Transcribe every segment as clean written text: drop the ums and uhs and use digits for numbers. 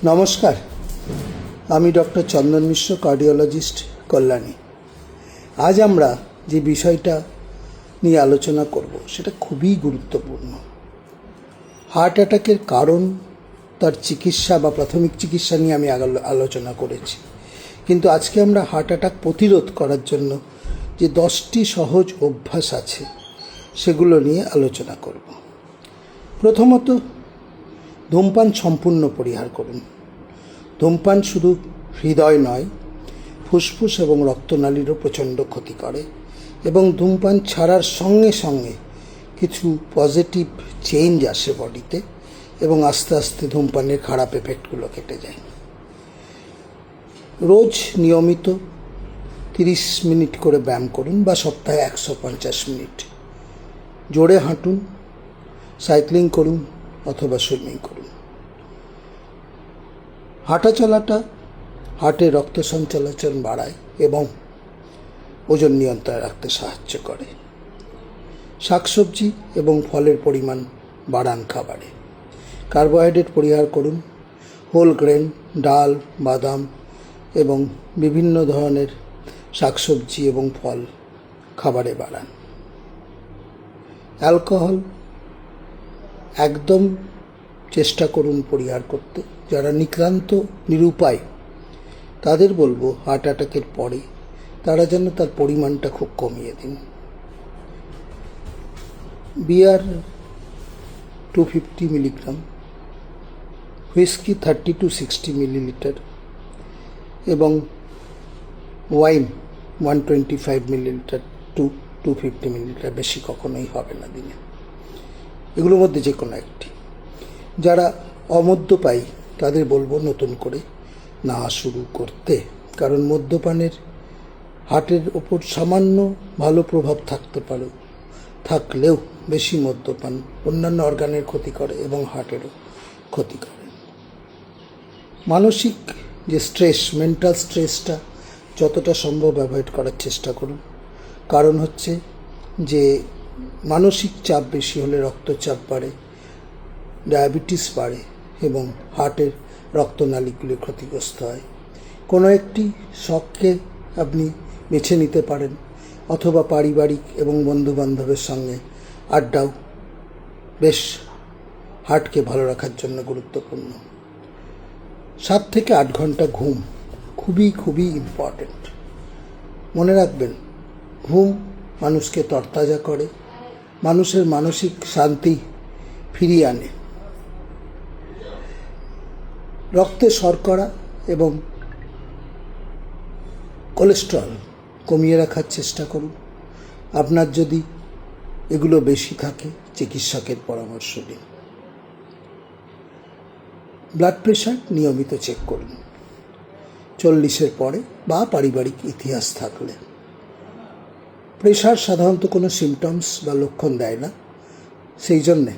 নমস্কার, আমি ডক্টর চন্দন মিশ্র, কার্ডিওলজিস্ট, কল্যাণী। আজ আমরা যে বিষয়টা নিয়ে আলোচনা করব সেটা খুবই গুরুত্বপূর্ণ। হার্ট অ্যাটাকের কারণ, তার চিকিৎসা বা প্রাথমিক চিকিৎসা নিয়ে আমি আলোচনা করেছি, কিন্তু আজকে আমরা হার্ট অ্যাটাক প্রতিরোধ করার জন্য যে 10টি সহজ অভ্যাস আছে সেগুলো নিয়ে আলোচনা করব। প্রথমত, ধূমপান সম্পূর্ণ পরিহার করুন। ধূমপান শুধু হৃদয় নয়, ফুসফুস এবং রক্তনালীরও প্রচণ্ড ক্ষতি করে, এবং ধূমপান ছাড়ার সঙ্গে সঙ্গে কিছু পজিটিভ চেঞ্জ আসে বডিতে, এবং আস্তে আস্তে ধূমপানের খারাপ এফেক্টগুলো কেটে যায়। রোজ নিয়মিত 30 মিনিট করে ব্যায়াম করুন, বা সপ্তাহে 150 মিনিট। জোরে হাঁটুন, সাইক্লিং করুন অথবা সুইমিং করুন। হাঁটা চলাটা হার্টে রক্ত সঞ্চালন বাড়ায় এবং ওজন নিয়ন্ত্রণে রাখতে সাহায্য করে। শাকসবজি এবং ফলের পরিমাণ বাড়ান খাবারে। কার্বোহাইড্রেট পরিহার করুন। হোল গ্রেন, ডাল, বাদাম এবং বিভিন্ন ধরনের শাকসবজি এবং ফল খাবারে বাড়ান। অ্যালকোহল একদম চেষ্টা করুন পরিহার করতে। যারা নিরুপায় তাদের বলবো, হার্ট অ্যাটাকের পরে তারা যেন তার পরিমাণটা খুব কমিয়ে দিন। বিয়ার 250 মিলিগ্রাম, হুইস্কি 30 to 60 মিলিলিটার এবং ওয়াইন 125 মিলিলিটার টু 250 মিলিলিটার, বেশি কখনোই হবে না দিনে। এগুলোর মধ্যে যে কোনো একটি। যারা অমদ্যপায়ী তাদের বলবো নতুন করে না শুরু করতে, কারণ মদ্যপানের হার্টের ওপর সামান্য ভালো প্রভাব থাকলেও বেশি মদ্যপান অন্যান্য অর্গানের ক্ষতি করে এবং হার্টেরও ক্ষতি করে। মানসিক যে মেন্টাল স্ট্রেসটা যতটা সম্ভব অ্যাভয়েড করার চেষ্টা করুন। কারণ হচ্ছে যে মানসিক চাপ বেশি হলে রক্তচাপ বাড়ে, ডায়াবেটিস বাড়ে এবং হার্টের রক্তনালীগুলি ক্ষতিগ্রস্ত হয়। কোনো একটি শখকে আপনি বেছে নিতে পারেন, অথবা পারিবারিক এবং বন্ধুবান্ধবের সঙ্গে আড্ডাও বেশ হার্টকে ভালো রাখার জন্য গুরুত্বপূর্ণ। 7 থেকে 8 ঘন্টা ঘুম খুবই ইম্পর্ট্যান্ট। মনে রাখবেন, ঘুম মানুষকে তরতাজা করে, মানুষের মানসিক শান্তি ফিরিয়ে আনে। রক্তে শর্করা এবং কোলেস্টেরল কমিয়ে রাখার চেষ্টা করুন। আপনার যদি এগুলো বেশি থাকে, চিকিৎসকের পরামর্শ নিন। ব্লাড প্রেশার নিয়মিত চেক করুন 40-এর পরে, বা পারিবারিক ইতিহাস থাকলে। প্রেশার সাধারণত কোনো সিমটমস বা লক্ষণ দেয় না, সেই জন্যে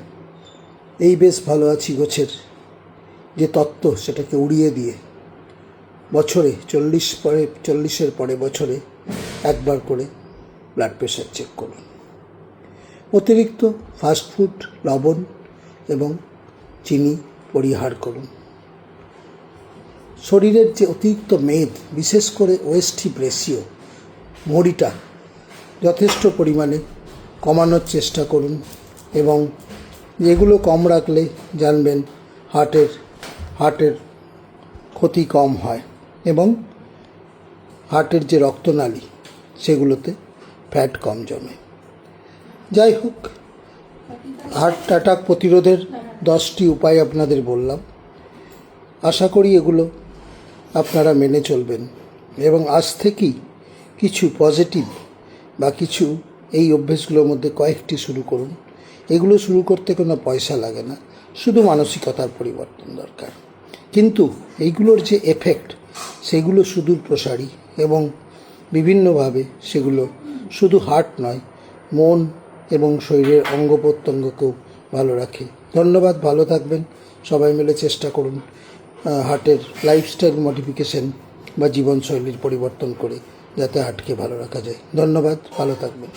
এই বেশ ভালো আছি গোছের যে তত্ত্ব, সেটাকে উড়িয়ে দিয়ে বছরে 40-এর পরে বছরে একবার করে ব্লাড প্রেশার চেক করুন। অতিরিক্ত ফাস্টফুড, লবণ এবং চিনি পরিহার করুন। শরীরের যে অতিরিক্ত মেদ, বিশেষ করে ওয়েস্ট-হিপ রেশিও, ভঁড়িটা যথেষ্ট পরিমাণে কমানোর চেষ্টা করুন, এবং যেগুলো কম রাখলে জানবেন হার্টের ক্ষতি কম হয়, এবং হার্টের যে রক্তনালী সেগুলোতে ফ্যাট কম জমে। যাই হোক, হার্ট অ্যাটাক প্রতিরোধের 10টি উপায় আপনাদের বললাম। আশা করি এগুলো আপনারা মেনে চলবেন, এবং আজ থেকেই কিছু পজিটিভ বা কিছু এই অভ্যেসগুলোর মধ্যে কয়েকটি শুরু করুন। এগুলো শুরু করতে কোনো পয়সা লাগে না, শুধু মানসিকতার পরিবর্তন দরকার। কিন্তু এইগুলোর যে এফেক্ট, সেগুলো সুদূর প্রসারী, এবং বিভিন্নভাবে সেগুলো শুধু হার্ট নয়, মন এবং শরীরের অঙ্গ প্রত্যঙ্গকেও ভালো রাখে। ধন্যবাদ, ভালো থাকবেন। সবাই মিলে চেষ্টা করুন হার্টের লাইফস্টাইল মডিফিকেশন বা জীবনশৈলীর পরিবর্তন করে যাতে হার্টকে ভালো রাখা যায়। ধন্যবাদ, ভালো থাকবেন।